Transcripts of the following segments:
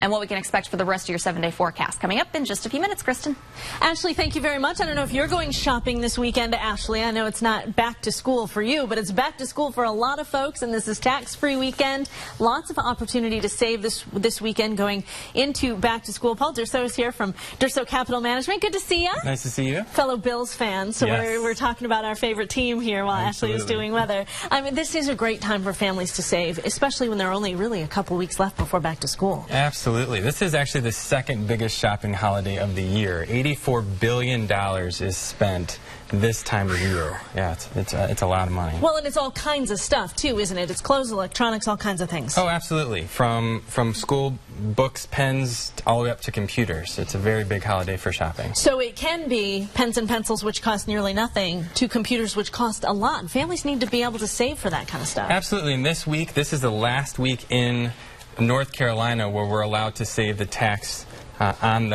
And what we can expect for the rest of your 7-day forecast coming up in just a few minutes, Kristen. Ashley, thank you very much. I don't know if you're going shopping this weekend, Ashley. I know it's not back to school for you, but it's back to school for a lot of folks, and this is tax-free weekend. Lots of opportunity to save this weekend going into back to school. Paul Durso is here from Durso Capital Management. Good to see you. Nice to see you. Fellow Bills fan, so yes. we're talking about our favorite team here while Absolutely. Ashley is doing weather. I mean, this is a great time for families to save, especially when there are only really a couple weeks left before back to school. Absolutely. This is actually the second biggest shopping holiday of the year. $84 billion is spent this time of year. Yeah, it's a lot of money. Well, and it's all kinds of stuff too, isn't it? It's clothes, electronics, all kinds of things. Oh, absolutely. From school books, pens, all the way up to computers. It's a very big holiday for shopping. So it can be pens and pencils, which cost nearly nothing, to computers, which cost a lot. Families need to be able to save for that kind of stuff. Absolutely. And this is the last week in North Carolina where we're allowed to save the tax on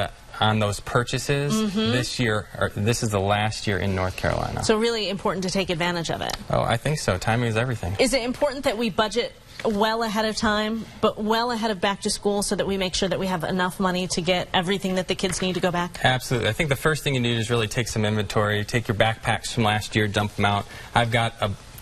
those purchases this year. This is the last year in North Carolina. So really important to take advantage of it. Oh, I think so. Timing is everything. Is it important that we budget well ahead of time, but well ahead of back to school, so that we make sure that we have enough money to get everything that the kids need to go back? Absolutely. I think the first thing you need is really take some inventory, take your backpacks from last year, dump them out. I've got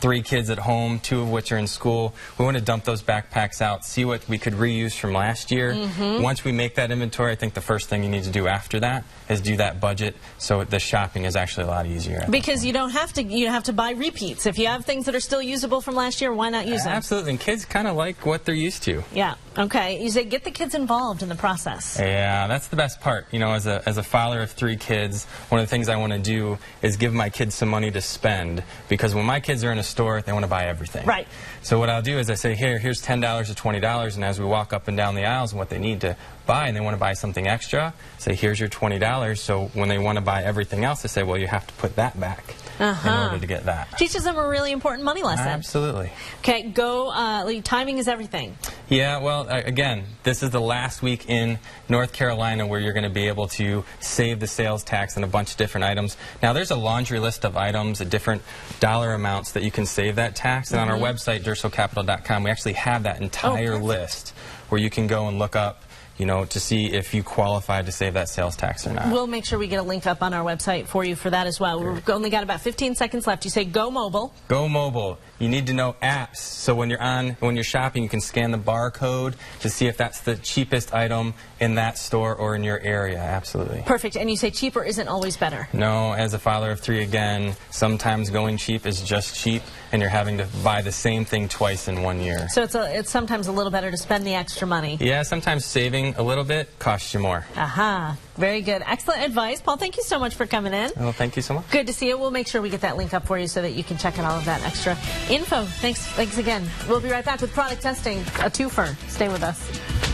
3 kids at home, 2 of which are in school. We want to dump those backpacks out, see what we could reuse from last year. Once we make that inventory, I think the first thing you need to do after that is do that budget, so the shopping is actually a lot easier. Because you don't have to buy repeats. If you have things that are still usable from last year, why not use them? Absolutely, and kids kind of like what they're used to. Yeah, okay. You say get the kids involved in the process. Yeah, that's the best part. You know, as a father of 3 kids, one of the things I want to do is give my kids some money to spend, because when my kids are in a store, they want to buy everything. Right. So what I'll do is I say, here's $10 or $20, and as we walk up and down the aisles and what they need to buy, and they want to buy something extra, say, here's your $20. So when they want to buy everything else, they say, well, you have to put that back in order to get that. Teaches them a really important money lesson. Absolutely. Okay, timing is everything. Yeah, well, again, this is the last week in North Carolina where you're going to be able to save the sales tax on a bunch of different items. Now, there's a laundry list of items at different dollar amounts that you can save that tax. And on our website, dursocapital.com, we actually have that entire list where you can go and look up, you know, to see if you qualify to save that sales tax or not. We'll make sure we get a link up on our website for you for that as well. We've only got about 15 seconds left. You say go mobile. Go mobile. You need to know apps. So when you're shopping, you can scan the barcode to see if that's the cheapest item in that store or in your area. Absolutely. Perfect. And you say cheaper isn't always better. No, as a father of 3, again, sometimes going cheap is just cheap, and you're having to buy the same thing twice in 1 year. So it's sometimes a little better to spend the extra money. Yeah, sometimes saving a little bit costs you more. Aha. Very good. Excellent advice. Paul, thank you so much for coming in. Well, thank you so much. Good to see you. We'll make sure we get that link up for you so that you can check out all of that extra info. Thanks again. We'll be right back with product testing, a twofer. Stay with us.